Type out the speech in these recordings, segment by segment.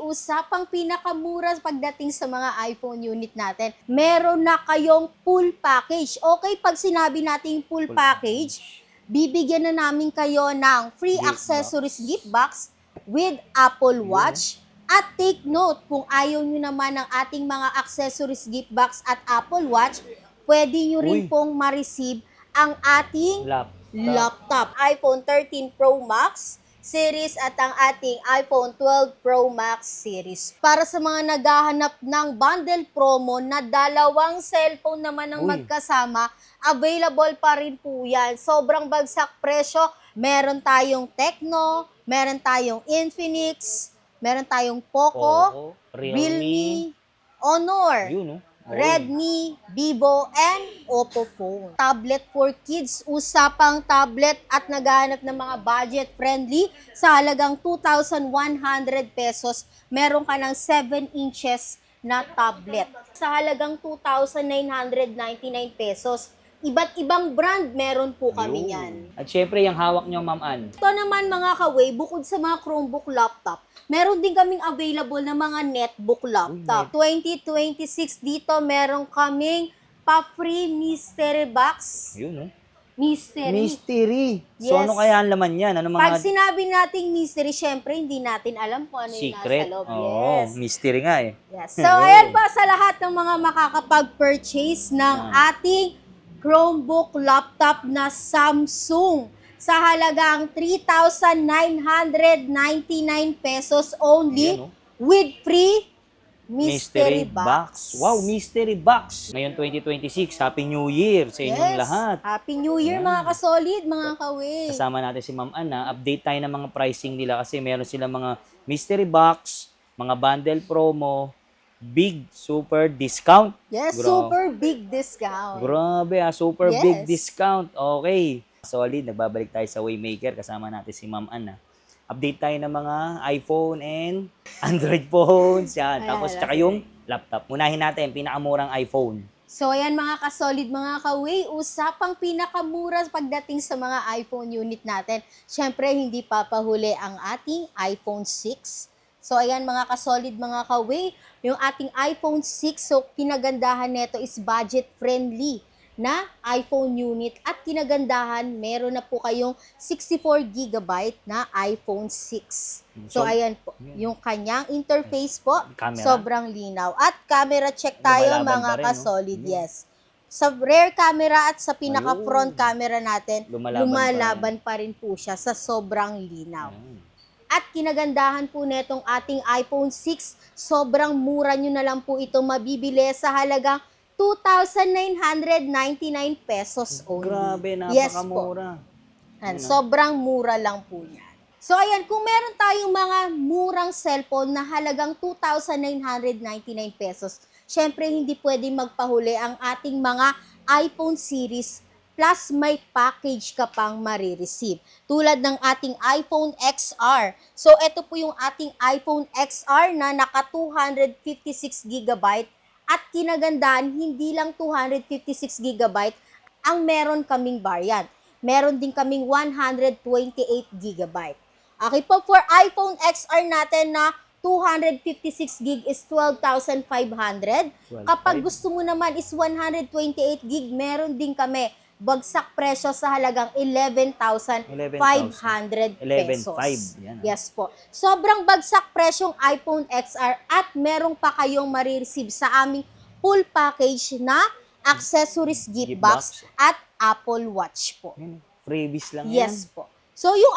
usapang pinakamura pagdating sa mga iPhone unit natin. Meron na kayong full package. Okay, pag sinabi natin full package, bibigyan na namin kayo ng free accessories gift box with Apple Watch. At take note, kung ayaw nyo naman ng ating mga accessories gift box at Apple Watch, pwede nyo rin pong ma-receive ang ating laptop. iPhone 13 Pro Max series at ang ating iPhone 12 Pro Max series. Para sa mga naghahanap ng bundle promo na dalawang cellphone naman ang magkasama, available pa rin po yan. Sobrang bagsak presyo. Meron tayong Tecno, meron tayong Infinix, meron tayong Poco, Realme, Honor, Redmi, Vivo, and Oppo phone. Tablet for kids, usapang tablet at naghahanap ng mga budget-friendly sa halagang 2,100 pesos. Meron ka ng 7 inches na tablet. Sa halagang 2,999 pesos. Iba't ibang brand meron po kami yan. At syempre, yung hawak nyo, Ma'am Ann. Ito naman mga kaway, bukod sa mga Chromebook laptop, meron din kaming available na mga netbook laptop. 2026 dito, meron kaming pa-free mystery box. Yun, Mystery. So, ano kaya ang laman yan? Ano Pag mga sinabi nating mystery, syempre, hindi natin alam kung ano yung secret? nasa loob. Oo, mystery nga eh. Yes. So, ayan pa sa lahat ng mga makakapag-purchase ng ating Chromebook laptop na Samsung sa halagang 3,999 pesos only with free mystery box. Wow, mystery box. Ngayon 2026, Happy New Year sa inyong lahat. Happy New Year mga kasolid, mga kawe. Kasama natin si Ma'am Ann, update tayo ng mga pricing nila kasi meron silang mga mystery box, mga bundle promo, big super discount. Yes, super big discount. Grabe super big discount. Okay. Solid, nagbabalik tayo sa Waymaker. Kasama natin si Ma'am Ann. Update tayo ng mga iPhone and Android phones. Yan. Tapos tsaka yung laptop. Unahin natin, pinakamurang iPhone. So ayan mga kasolid, mga kaway, usapang pinakamura pagdating sa mga iPhone unit natin. Siyempre, hindi papahuli ang ating iPhone 6. So, ayan mga kasolid, mga kaway, yung ating iPhone 6, so kinagandahan nito is budget-friendly na iPhone unit. At kinagandahan, meron na po kayong 64GB na iPhone 6. So, ayan po, yung kanyang interface po, sobrang linaw. At camera check tayo mga kasolid, yes. Sa rear camera at sa pinaka-front camera natin, lumalaban pa rin po siya sa sobrang linaw. At kinagandahan po netong ating iPhone 6, sobrang mura nyo na lang po ito mabibili sa halagang 2,999 pesos only. Grabe, napakamura. Yes, sobrang mura lang po yan. So ayan, kung meron tayong mga murang cellphone na halagang 2,999 pesos, syempre hindi pwede magpahuli ang ating mga iPhone series plus may package ka pang marireceive. Tulad ng ating iPhone XR. So, ito po yung ating iPhone XR na naka 256GB at kinagandahan, hindi lang 256GB ang meron kaming variant. Meron din kaming 128GB. Okay po, for iPhone XR natin na 256GB is 12,500. Kapag gusto mo naman is 128GB, meron din kami bagsak presyo sa halagang 11,500 pesos. 11,500. Yes po. Sobrang bagsak presyong iPhone XR at meron pa kayong marireceive sa aming full package na accessories gift box at Apple Watch po. Freebies lang yan. Yes po. So yung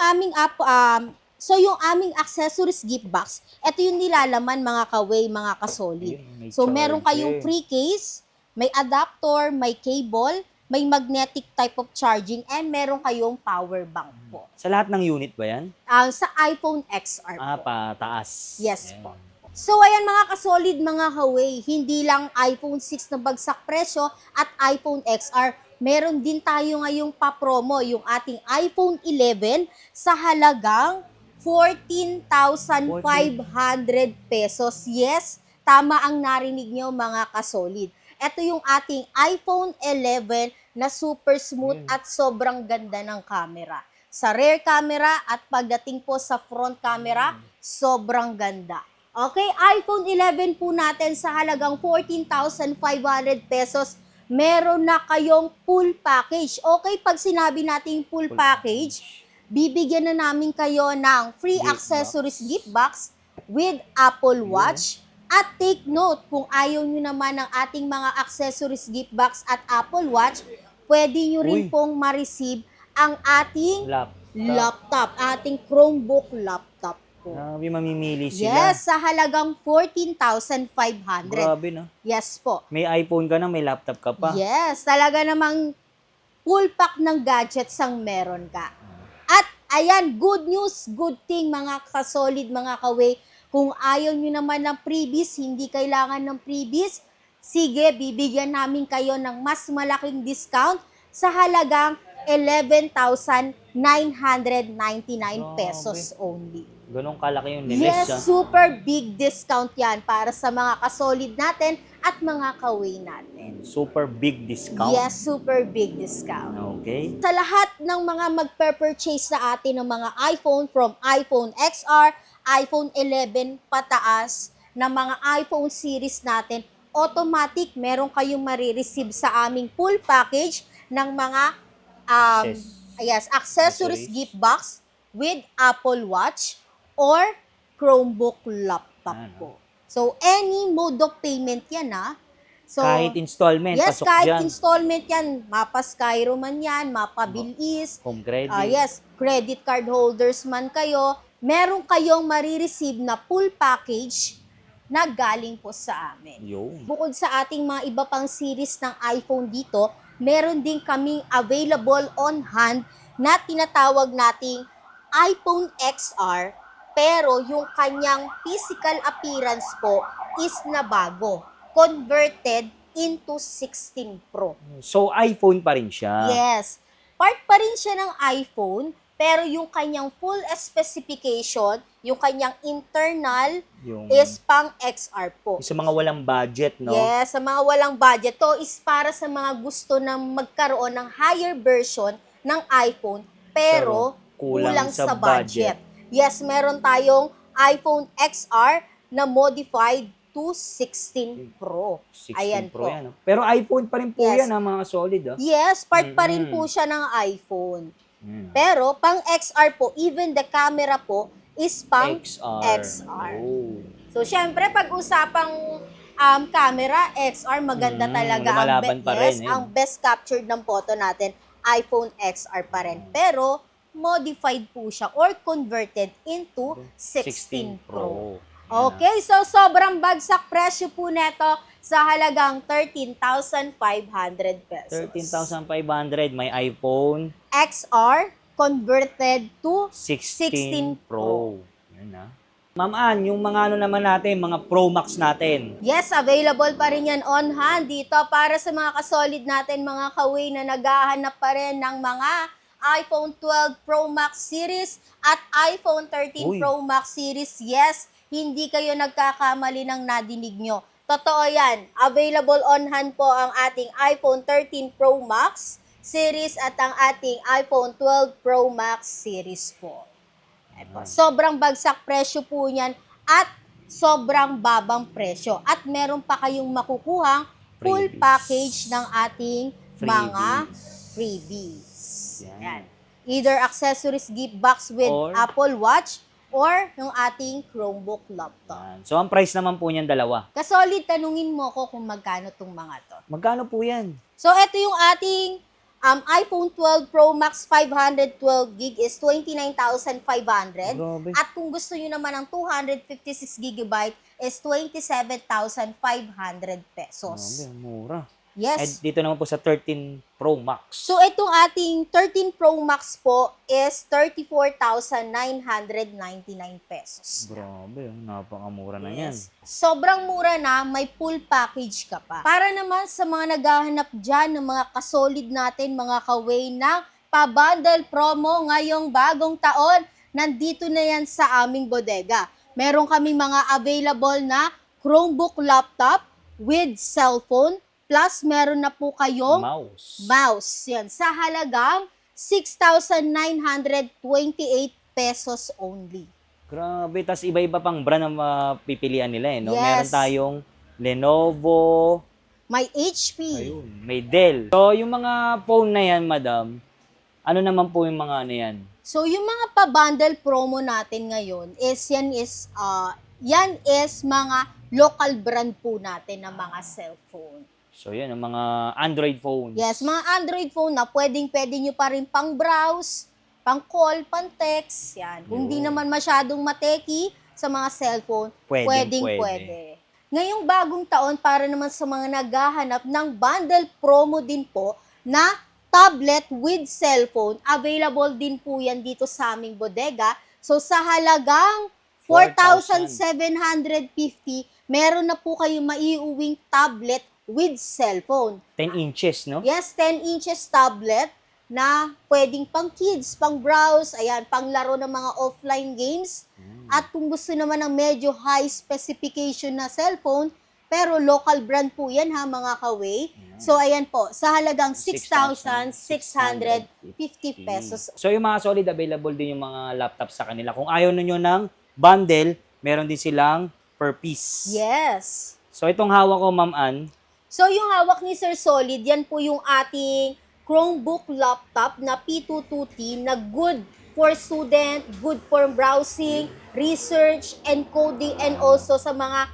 aming accessories gift box, ito yung nilalaman mga kaway, mga kasolid. So meron kayong free case, may adapter, may cable, may magnetic type of charging, and meron kayong power bank po. Sa lahat ng unit ba yan? Sa iPhone XR po. Pataas. Yes po. So, ayan mga kasolid, mga kaway, hindi lang iPhone 6 na bagsak presyo at iPhone XR. Meron din tayo ngayong pa-promo, yung ating iPhone 11 sa halagang 14,500 pesos. Yes, tama ang narinig nyo mga kasolid. Ito yung ating iPhone 11 na super smooth at sobrang ganda ng camera. Sa rear camera at pagdating po sa front camera, sobrang ganda. Okay, iPhone 11 po natin sa halagang 14,500 pesos. Meron na kayong full package. Okay, pag sinabi natin full package, bibigyan na namin kayo ng free Gift accessories box. gift box with Apple Yun. Watch. At take note, kung ayaw nyo naman ng ating mga accessories gift box at Apple Watch, pwede nyo rin Uy. pong ma-receive ang ating laptop, ating Chromebook laptop po. Grabe, mamimili sila. Yes, sa halagang 14,500. Grabe, no? Yes po. May iPhone ka na, may laptop ka pa. Yes, talaga namang full pack ng gadgets ang meron ka. At ayan, good news, good thing mga kasolid, mga kaway. Kung ayaw nyo naman ng freebies, hindi kailangan ng freebies, sige, bibigyan namin kayo ng mas malaking discount sa halagang 11,999 pesos only. Ganun kalaki yung nilis, Yes, super big discount yan para sa mga kasolid natin at mga kaway natin. Super big discount. Yes, super big discount. Okay. Sa lahat ng mga magpe-purchase sa atin ng mga iPhone, from iPhone XR, iPhone 11 pataas, na mga iPhone series natin, automatic meron kayong marireceive sa aming full package ng mga accessories gift box with Apple Watch or Chromebook laptop po. So, any mode of payment yan, ha? So, Kahit installment, yes, pasok kahit dyan. installment yan. Mapa Skyro man yan, mapa Bilis. Home credit. Yes, credit card holders man kayo. Meron kayong marireceive na full package na galing po sa amin. Yun. Bukod sa ating mga iba pang series ng iPhone dito, meron din kaming available on hand na tinatawag nating iPhone XR, pero yung kanyang physical appearance po is na bago, converted into 16 Pro. So, iPhone pa rin siya. Yes, part pa rin siya ng iPhone, pero yung kanyang full specification, yung kanyang internal Yung, is pang XR po. sa mga walang budget, no? Yes, sa mga walang budget. To is para sa mga gusto na magkaroon ng higher version ng iPhone, pero kulang sa budget. Yes, meron tayong iPhone XR na modified to 16 Pro. 16 Ayan Pro po. yan. No? Pero iPhone pa rin po Yes. yan, mga solid. Oh. Yes, part pa rin Mm-mm. po siya ng iPhone. Mm. Pero pang XR po, even the camera po is pang XR. XR. Oh. So, syempre, pag-usapang camera, XR, maganda talaga. lumalaban pa rin, ang best captured ng photo natin, iPhone XR pa rin. Pero, modified po siya or converted into 16 Pro. Okay, so sobrang bagsak presyo po neto sa halagang 13,500 pesos. 13,500, may iPhone XR converted to 16 Pro. Yan na. Ma'am Ann, yung mga ano naman natin, mga Pro Max natin. Yes, available pa rin yan on hand dito para sa mga kasolid natin, mga kaway na naghahanap pa rin ng mga iPhone 12 Pro Max series at iPhone 13 Uy. Pro Max series. Yes, hindi kayo nagkakamali ng nadinig nyo. Totoo yan. Available on hand po ang ating iPhone 13 Pro Max series at ang ating iPhone 12 Pro Max series po. Eto, sobrang bagsak presyo po niyan at sobrang babang presyo. At meron pa kayong makukuhang full Freebies. package ng ating mga freebies. Yan. Either accessories gift box with Or Apple Watch or yung ating Chromebook laptop. Yan. So, ang price naman po niyan dalawa. Kasolid, tanungin mo ko kung magkano tong mga to. Magkano po yan? So, ito yung ating iPhone 12 Pro Max 512 gig is 29,500. Grabe. At kung gusto nyo naman ng 256 gigabyte is 27,500 pesos. Grabe, mura. Yes. At dito naman po sa 13 Pro Max. So, itong ating 13 Pro Max po is 34,999 pesos. Grabe, napakamura na yan. Yes. Sobrang mura na, may full package ka pa. Para naman sa mga naghahanap dyan ng mga kasolid natin, mga kaway ng pa-bundle promo ngayong bagong taon, nandito na yan sa aming bodega. Meron kami mga available na Chromebook laptop with cellphone, plus meron na po kayong mouse. Yan, sa halagang 6,928 pesos only. Grabe, tas iba-iba pang brand ang mapipilian nila eh, no? Yes. Meron tayong Lenovo, May HP. ayun, may Dell. So, yung mga phone na yan, madam, ano naman po yung mga ano yan? So, yung mga pa-bundle promo natin ngayon yan is mga local brand po natin na mga cellphone. So, yan, ang mga Android phones. Yes, mga Android phone na pwede nyo pa rin pang browse, pang call, pang text. Yan. Kung di Yun. naman masyadong mateki sa mga cellphone, Pwede. pwede. Ngayong bagong taon, para naman sa mga naghahanap ng bundle promo din po na tablet with cellphone, available din po yan dito sa aming bodega. So sa halagang 4,750, meron na po kayong maiuwing tablet with cellphone. 10 inches, no? Yes, 10 inches tablet na pwedeng pang kids, pang browse, ayan, pang laro ng mga offline games. At kung gusto naman ng medyo high specification na cellphone, pero local brand po yan ha mga kaway. So ayan po, sa halagang 6,650 pesos. So yung mga solid, available din yung mga laptop sa kanila. Kung ayaw ninyo ng bundle, meron din silang per piece. Yes. So itong hawak ko, Ma'am Ann, So yung hawak ni Sir Solid, yan po yung ating Chromebook laptop na P22T na good for student, good for browsing, research, and coding, and also sa mga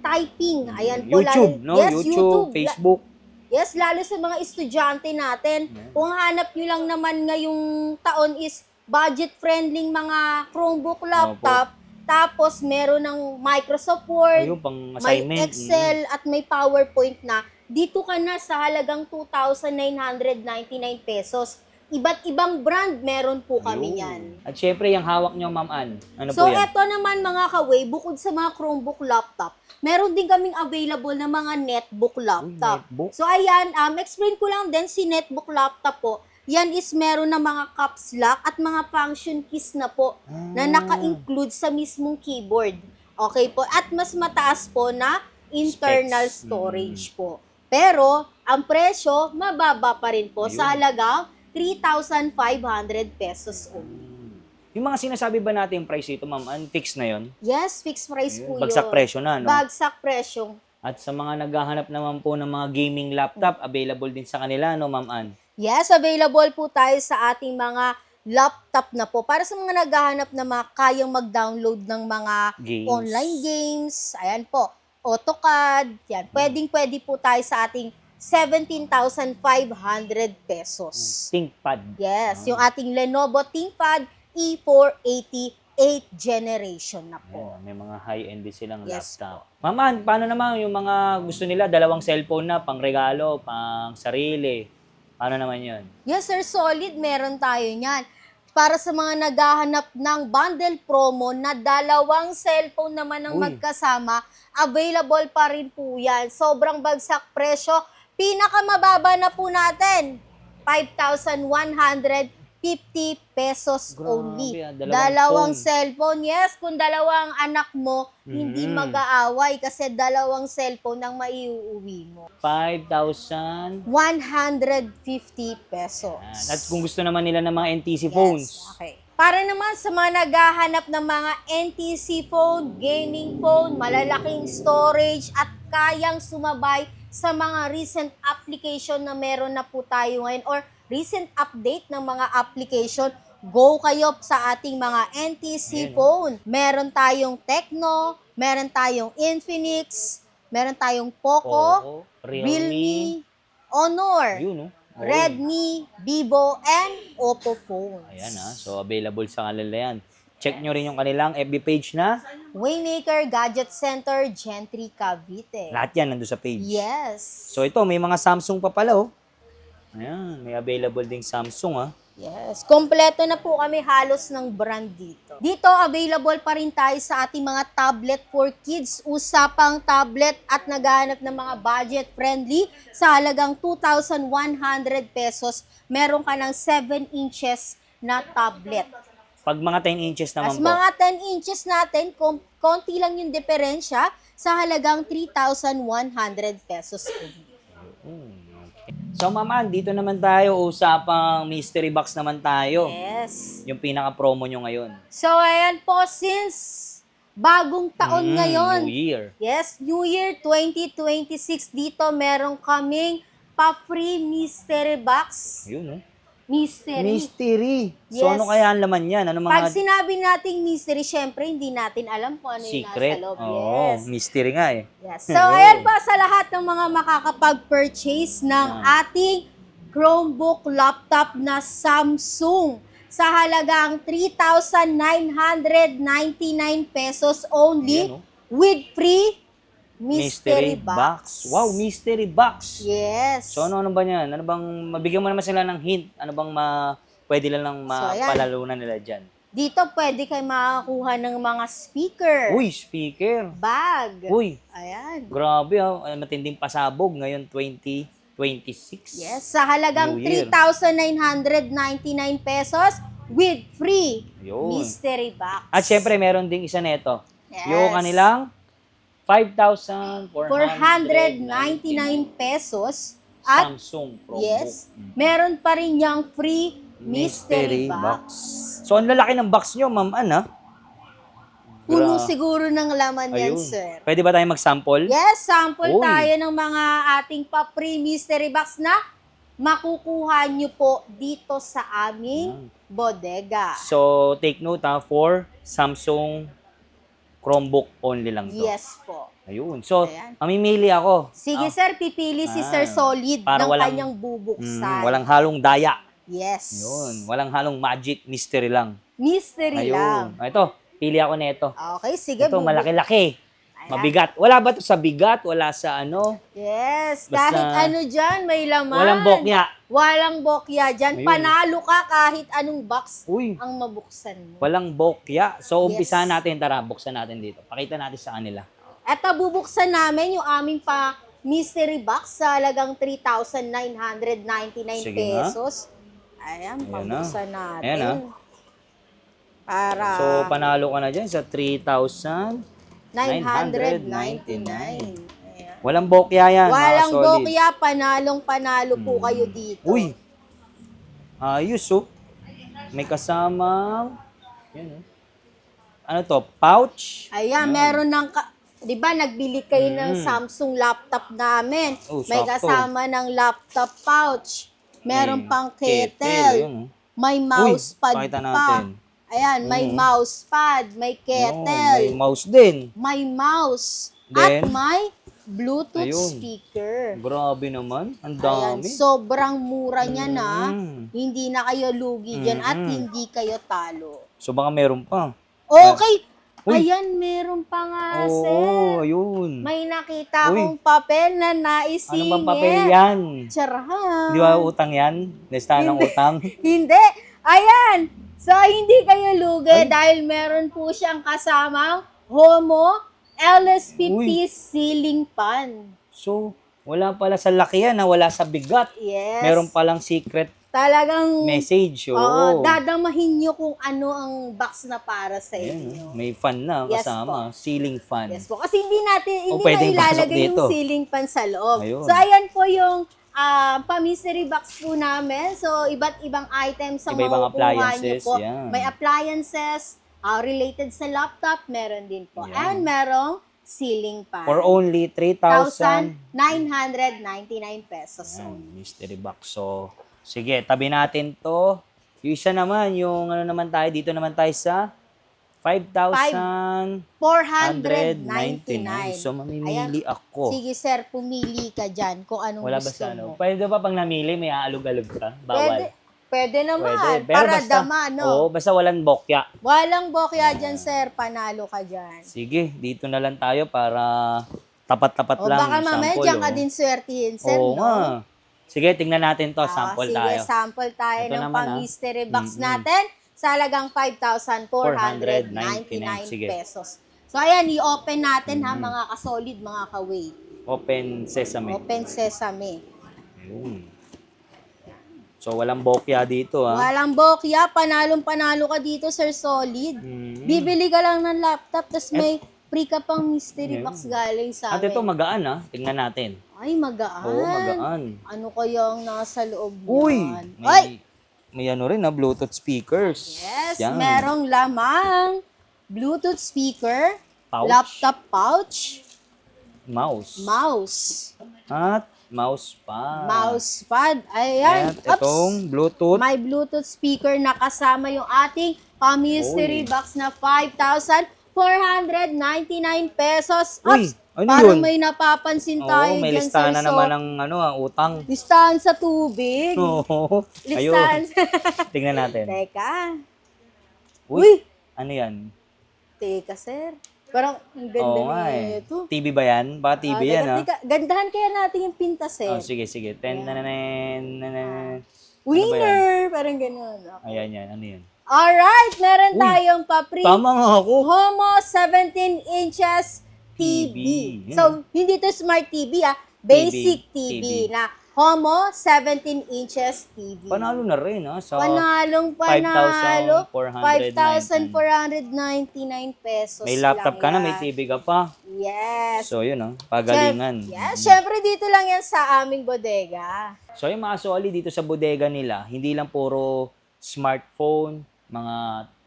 typing. Ayan po. YouTube, no? Yes, YouTube, Facebook. Yes, lalo sa mga estudyante natin. Kung hanap nyo lang naman ngayong taon is budget-friendly mga Chromebook laptop, tapos meron ng Microsoft Word, Ayun, pang may assignment. Excel, at may PowerPoint na, dito ka na sa halagang 2,999 pesos. Iba't ibang brand meron po kami yan. At syempre, yung hawak nyo, Ma'am Ann, ano So, po yan? eto naman mga kaway, bukod sa mga Chromebook laptop, meron din kaming available na mga netbook laptop. Netbook? So, ayan, explain ko lang din si netbook laptop po. Yan is meron na mga caps lock at mga function keys na po na naka-include sa mismong keyboard. Okay po. At mas mataas po na internal Specs. storage po. Pero, ang presyo, mababa pa rin po sa Ayun. halagang 3,500 pesos only. Yung mga sinasabi ba natin price ito, Ma'am Ann, fix na yon? Yes, fixed price po yun. Bagsak presyo na, no? Bagsak presyo. At sa mga naghahanap naman po ng mga gaming laptop, available din sa kanila, no, Ma'am Ann? Yes, available po tayo sa ating mga laptop na po. Para sa mga naghahanap na mga kayang mag-download ng mga Games. online games. Ayan po. AutoCAD. Yan. Pwedeng-pwede po tayo sa ating 17,500 pesos. ThinkPad. Yes, yung ating Lenovo ThinkPad E480 8th generation na po. Ayan, may mga high-end din silang Yes laptop. Ma'am Ann, paano naman yung mga gusto nila, dalawang cellphone na, pang regalo, pang sarili? Paano naman yun? Yes, Sir Solid, meron tayo niyan. Para sa mga naghahanap ng bundle promo na dalawang cellphone naman ang Uy. magkasama, available pa rin po yan. Sobrang bagsak presyo. Pinakamababa na po natin, 5,150 pesos Grabe, only. dalawang Dalawang phone. cellphone. Yes, kung dalawang anak mo, hindi mag-aaway kasi dalawang cellphone ang maiuwi mo. 5,000. 150 pesos. At kung gusto naman nila ng mga NTC phones, Yes, okay. Para naman sa mga naghahanap ng mga NTC phone, gaming phone, malalaking storage at kayang sumabay sa mga recent application na meron na po tayo ngayon or recent update ng mga application, go kayo sa ating mga NTC phone. Meron tayong Tecno, meron tayong Infinix, meron tayong Poco, Realme, Honor, Yun, no? Redmi, Vivo, and Oppo phones. Ayan, ha. So, available sa kanila yan. Check nyo rin yung kanilang FB page na. Waymaker Gadget Center, Gentry, Cavite. Lahat yan nandun sa page. Yes. So, ito, may mga Samsung pa pala, oh. Ayan, may available ding Samsung, ha. Yes. Kompleto na po kami halos ng brand dito. Dito, available pa rin tayo sa ating mga tablet for kids. Usapang tablet at naghahanap ng mga budget-friendly sa halagang 2,100 pesos. Meron ka ng 7 inches na tablet. Pag mga 10 inches naman As po. mga 10 inches natin, konti lang yung diferensya sa halagang 3,100 pesos. Okay. So, Ma'am Ann, dito naman tayo, usapang mystery box naman tayo. Yes. Yung pinaka-promo nyo ngayon. So, ayan po, since bagong taon ngayon. New Year. Yes, New Year 2026. Dito meron kaming pa-free mystery box. Ayun, no? Mystery. So, Yes. ano kaya ang laman yan? Ano Pag mga sinabi nating mystery, syempre hindi natin alam kung ano yung secret? nasa loob. Oo, Yes. mystery nga eh. Yes. So, ayan pa sa lahat ng mga makakapag-purchase ng ating Chromebook laptop na Samsung sa halagang 3,999 pesos only Ayan, no? with free mystery box. Wow, mystery box. Yes. So, ano ba yan? Ano bang, mabigyan mo naman sila ng hint. Ano bang pwede lang ayan. mapalalunan nila dyan? Dito pwede kayo makakuha ng mga speaker, Uy, speaker. bag. Uy, Ayan. grabe matinding pasabog ngayon 2026. Yes, sa halagang New Year. 3,999 pesos with free Yun. mystery box. At syempre, meron ding isa neto. Yes. Yung kanilang 5,499 499 pesos at Samsung Chromebook. yes, meron pa rin yung free mystery box. So, ang lalaki ng box nyo, Ma'am Ann, Puno siguro ng laman yan, Ayun. sir. Pwede ba tayo mag-sample? Yes, sample Uy. tayo ng mga ating pa-free mystery box na makukuha nyo po dito sa aming bodega. So, take note for Samsung Chromebook only lang to. Yes po. Ayun. So, Ayan. mamimili ako. Sige sir, pipili si Sir Solid Para ng walang- kanyang bubuksan. Walang halong daya. Yes. Yun. Walang halong magic, mystery lang. Mystery lang. Ayun. Ito, pili ako nito. Okay, sige. Ito, malaki-laki. Ayan. Mabigat. Wala ba to sa bigat? Wala sa ano? Yes, Basta- kahit ano dyan, may laman. Walang bokya. Walang bokya dyan. Ayun. Panalo ka kahit anong box Uy, ang mabuksan mo. walang bokya. So, Yes. umpisahan natin. Tara, buksan natin dito. Pakita natin sa kanila. Eto, bubuksan namin yung aming mystery box sa halagang 3,999 Sige nga. pesos. Ayan, Ayan pabuksan natin. Ayan, Para So, panalo ka na dyan sa 3,999. 999. Ayan. Walang bokya yan. mga Walang solid. bokya, panalo po kayo dito. Uy! Ayos, oh. May kasamang... Yan, oh. Ano to? Pouch? Ayan, meron ng... Di ba, nagbili kayo ng Samsung laptop namin. Oh, May sakto. kasama ng laptop pouch. Meron May pang kettle, kettle. yun, oh. May mousepad pakita pa. natin. Ayan, may mousepad, may Yun, kettle, may mouse din. may mouse, Then, at may Bluetooth ayun. speaker. Grabe naman. Ang Ayan, dami. sobrang mura niya na. Mm. Hindi na kayo lugi dyan at hindi kayo talo. So, baka meron pa. Okay. Uy. Ayan, meron pa nga, Oo, sir. ayun. May nakita Uy. akong papel na naisingit. Ano bang papel yan? Charahan. Di ba utang yan? Listahan ng utang? Hindi. Ayan. So, hindi kayo lugi dahil meron po siyang kasamang Homo LS50 Uy. ceiling fan. So, wala pala sa laki yan, wala sa bigat. Yes. Meron palang secret Talagang, message. Oo. dadamahin nyo kung ano ang box na para sa Ayan, inyo. may fan na Yes kasama. Ceiling fan. Yes po. Kasi hindi natin, hindi pwedeng na pasok ilalagay yung dito. ceiling fan sa loob. Ayun. So, ayan po yung pa-mystery box po namin. So, iba't ibang items sa Iba-ibang makukuha nyo appliances, po. yan. May appliances related sa laptop, meron din po. Yan. And merong ceiling fan. For only 3,000 1,999 pesos. Ayan, mystery box. So, sige, tabi natin to. Yung isa naman, yung ano naman tayo, dito naman tayo sa 5,499. 499. So, mamimili Ayan. ako. Sige sir, pumili ka dyan kung anong Wala ba gusto sa ano? mo. Pwede ba pag namili, may aalog-alog ka? Bawal. Pwede naman. Pwede. Pero Para basta, dama, no? Oo, basta walang bokya. Walang bokya dyan, sir. Panalo ka dyan. Sige, dito na lang tayo para tapat-tapat O lang baka yung mamaya sample. dyan ka din swertihin, sir, Oo no? nga. Sige, tingnan natin to. Sample sige, tayo. sample tayo Ito ng naman, pang-mystery box natin sa halagang 5,499 Sige. pesos. So, ayan, i-open natin ha, mga kasolid, mga ka-way. Open sesame. Open sesame. Ayun. So, walang bokya dito, ha? Walang bokya, panalo ka dito, Sir Solid. Bibili ka lang ng laptop, tapos may free ka pang mystery Yeah. box galing sa At ito, amin. magaan Tingnan natin. Ay, magaan. Oo, magaan. Ano kayang nasa loob Uy! yan? Ay! May ano rin Bluetooth speakers. Yes, Yan. merong lamang Bluetooth speaker, Pouch. laptop pouch, Mouse. mouse, At mousepad. mousepad. Ayan. At itong Bluetooth. May Bluetooth speaker na kasama yung ating pa-mystery Uy. box na 5,499 pesos. Uy, Ops, ano parang yun? may napapansin tayo Oo, may dyan, listahan Sir na naman ng utang. Listahan sa tubig. Oo. Listahan Ayun. sa... Tingnan natin. Teka. Uy, ano yan? Teka, sir. Parang ang ganda Oo nga nito. TV ba yan? Baka TV yan, ha? Teka. Gandahan kaya natin yung pintas, eh. Oh, sige. Winner! Parang ganun. Ayan, yan. Ano yun? Alright, meron Uy, tayong pa-free Tama nga ako. Homo 17 inches TV. TV. So, hindi to smart TV, basic TV. TV na Homo 17 inches TV. Panalo na rin, ha? Sa Panalo. 5,499 5,499 pesos. May laptop ka lang na, may yan. TV ka pa. Yes. So, yun, pagalingan. Yes, syempre dito lang yan sa aming bodega. So, yung mga suali dito sa bodega nila, hindi lang puro smartphone, mga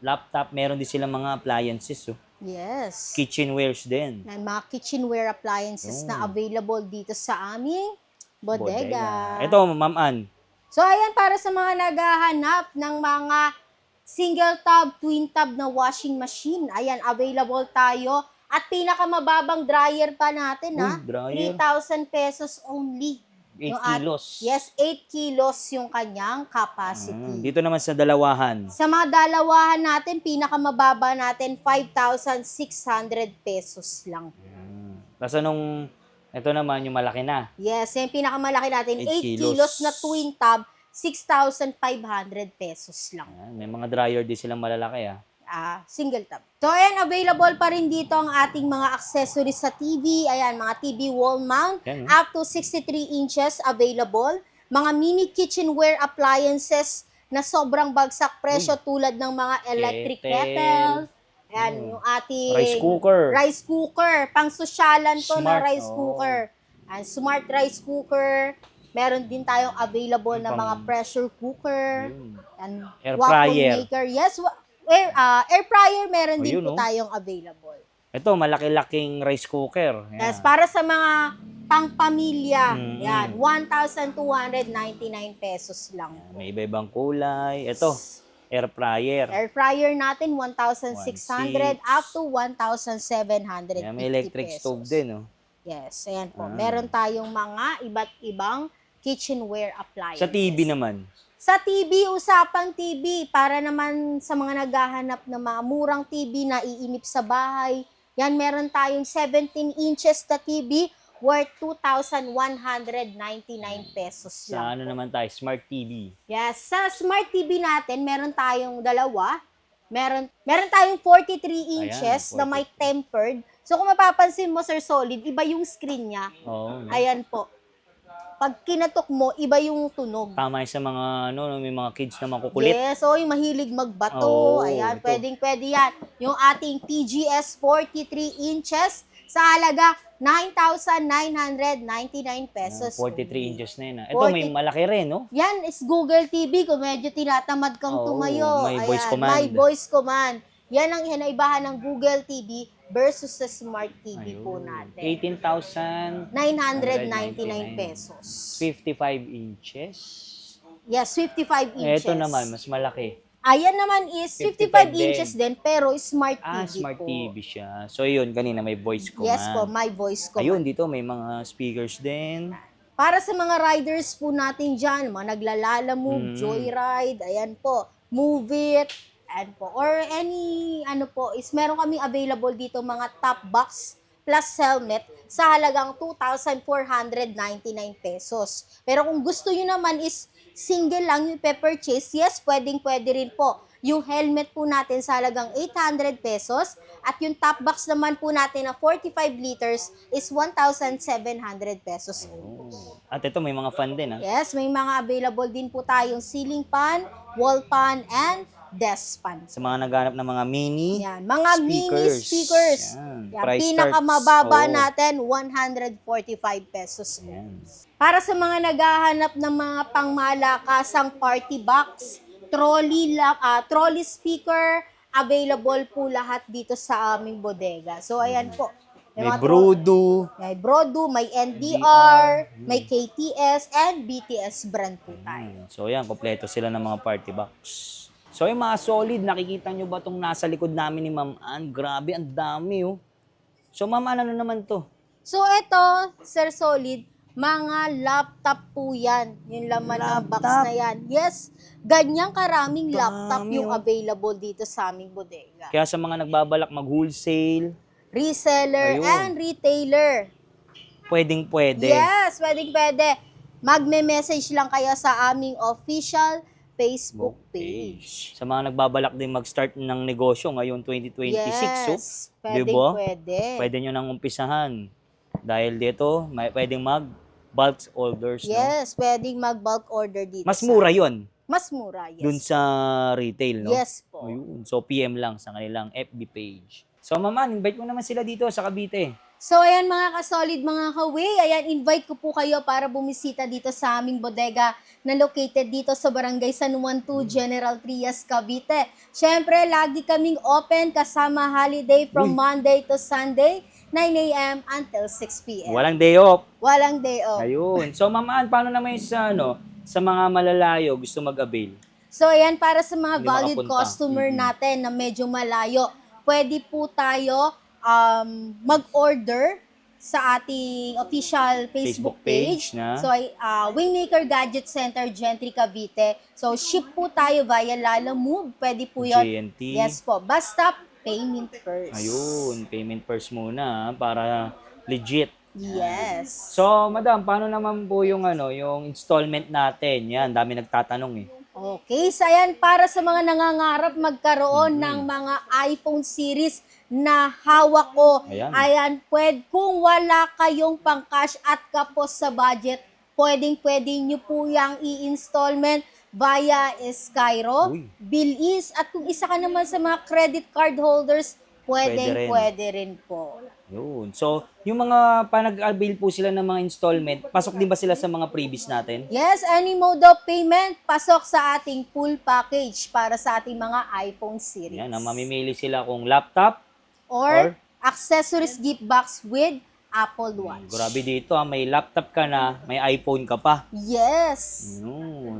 laptop, meron din silang mga appliances, Yes. kitchenwares din. Yan, mga kitchenware appliances na available dito sa aming bodega. Ito, Ma'am Ann. So, ayan, para sa mga naghahanap ng mga single tub, twin tub na washing machine, ayan, available tayo. At pinakamababang dryer pa natin, Uy, dryer. 3,000 pesos only. 8 Yung kilos. Yes, 8 kilos yung kanyang capacity. Dito naman sa dalawahan. Sa mga dalawahan natin, pinakamababa natin, 5,600 pesos lang. Tapos ito naman yung malaki na. Yes, yung pinakamalaki natin, 8 8 kilos na twin tub, 6,500 pesos lang. Ayan, may mga dryer din silang malalaki, Single tub. So, ayan, available pa rin dito ang ating mga accessories sa TV. Ayan, mga TV wall mount, Ayan, up to 63 inches available. Mga mini kitchenware appliances na sobrang bagsak presyo tulad ng mga electric kettle. Ayan, yung ating Rice cooker. Pang sosyalan to na Smart, rice cooker. And smart rice cooker. Meron din tayong available na mga pressure cooker. And Air waffle fryer. maker. Yes, air fryer meron din Ayun, po tayong available. Ito, malaki-laking rice cooker. Ayan. Yes, para sa mga pang-pamilya. Mm. Yan, 1,299 pesos lang. May iba-ibang kulay. Ito, air fryer. Air fryer natin, 1,600 up to 1,750 Ayan, may electric pesos. stove din, Yes, ayan po. Meron tayong mga iba't ibang kitchenware appliances. Sa TV naman. Sa TV, usapang TV, para naman sa mga naghahanap ng mga murang TV na iinip sa bahay. Yan, meron tayong 17 inches na TV worth 2,199 pesos Sa lang. ano naman tayo, smart TV. Yes, sa smart TV natin, meron tayong dalawa. Meron tayong 43 inches na may 43. tempered. So kung mapapansin mo, Sir Solid, iba yung screen niya. Oo. Ayan po. Pag kinatok mo, iba yung tunog. Tama yun sa mga, may mga kids na makukulit. Yes, so yung mahilig magbato. Oo, Ayan, ito. pwedeng-pwede yan. Yung ating TGS 43 inches sa halaga 9,999 pesos. 43 inches na yun. Ito, may 40 malaki rin, no? Yan is Google TV kung medyo tinatamad kang Oo, tumayo. may voice Ayan, command. May voice command. Yan ang hinaibahan ng Google TV versus sa Smart TV Ayun. po natin. 18,999 999 pesos. 55 inches. Yes, 55 inches. Ito naman, mas malaki. Ayan naman is 55 55 inches din, pero Smart TV Smart po. TV siya. So, yun, kanina may voice command. Yes po, may voice command. Ayun, dito may mga speakers din. Para sa mga riders po natin dyan, mga naglalala move, joyride, ayan po, move it, ayan po. Or any, is meron kaming available dito mga top box plus helmet sa halagang 2,499 pesos. Pero kung gusto nyo naman is single lang yung purchase, yes, pwedeng-pwede rin po. Yung helmet po natin sa halagang 800 pesos at yung top box naman po natin na 45 liters is 1,700 pesos. At ito, may mga fan din, Yes, may mga available din po tayong ceiling fan, wall fan, and desk fan. Sa mga naghanap ng mga mini Yan, mga mini speakers. Yan. Yan, Price pinakamababa starts. Oo. natin, 145 pesos. Yan. Para sa mga naghahanap ng mga pangmalakasang party box, trolley speaker, available po lahat dito sa aming bodega. So, ayan po. May mga Brodo. may Brodo, may NDR, may KTS, and BTS brand po tayo. So yan, kompleto sila ng mga party box. So yung mga solid, nakikita nyo ba itong nasa likod namin ni Ma'am Ann? Grabe, ang dami oh. So Ma'am Ann, ano naman to? So, ito, Sir Solid, mga laptop po yan. Yung laman na box Laptop? na yan. Yes, ganyang karaming laptop Dami, yung oh. available dito sa aming bodega. Kaya sa mga nagbabalak mag-wholesale, Reseller Ayun. and retailer. pwedeng-pwede. Yes, pwede. Magme-message lang kayo sa aming official Facebook page. Sa mga nagbabalak din mag-start ng negosyo ngayong 2026, Yes, Diba? pwede. pwede nyo nang umpisahan. Dahil dito, pwedeng mag-bulk orders. No? Yes, pwedeng mag-bulk order dito. Mas mura yon Mas mura, yes. dun sa retail, no? Yes po. Ayun. So, PM lang sa kanilang FB page. So, Ma'am, invite mo naman sila dito sa Cavite. So, ayan mga kasolid, mga kaway, ayan, invite ko po kayo para bumisita dito sa aming bodega na located dito sa Barangay San Juan 2, General Trias, Cavite. Siyempre, lagi kaming open kasama holiday from Uy. Monday to Sunday, 9 a.m. until 6 p.m. Walang day off. Walang day off. Ayun. So, Ma'am Ann, paano naman yung sa mga malalayo gusto mag-avail? So, ayan, para sa mga Hindi valued makapunta. customer Mhm. natin na medyo malayo, pwede po tayo mag-order sa ating official Facebook Facebook page page. na? So, Waymaker Gadget Center, Gentry, Cavite. So, ship po tayo via Lala Move. Pwede po yun. GNT. Yes po. Basta payment first. Ayun. Payment first muna para legit. Yes. So, Madam, paano naman po yung yung installment natin? Yan, dami nagtatanong eh. Okay, so ayan, para sa mga nangangarap magkaroon ng mga iPhone series na hawak ko, Ayan. ayan, kung wala kayong pang-cash at kapos sa budget, pwede nyo po yung i-installment via Skyro, Uy. Bilis, at kung isa ka naman sa mga credit card holders, Pwede pwede rin. rin po. Yun. So, yung mga panag-avail po sila ng mga installment, pasok din ba sila sa mga previous natin? Yes, any mode of payment, pasok sa ating full package para sa ating mga iPhone series. Yan, mamimili sila kung laptop. Or accessories gift box with Apple Watch. Grabe dito, may laptop ka na, may iPhone ka pa. Yes. Yun.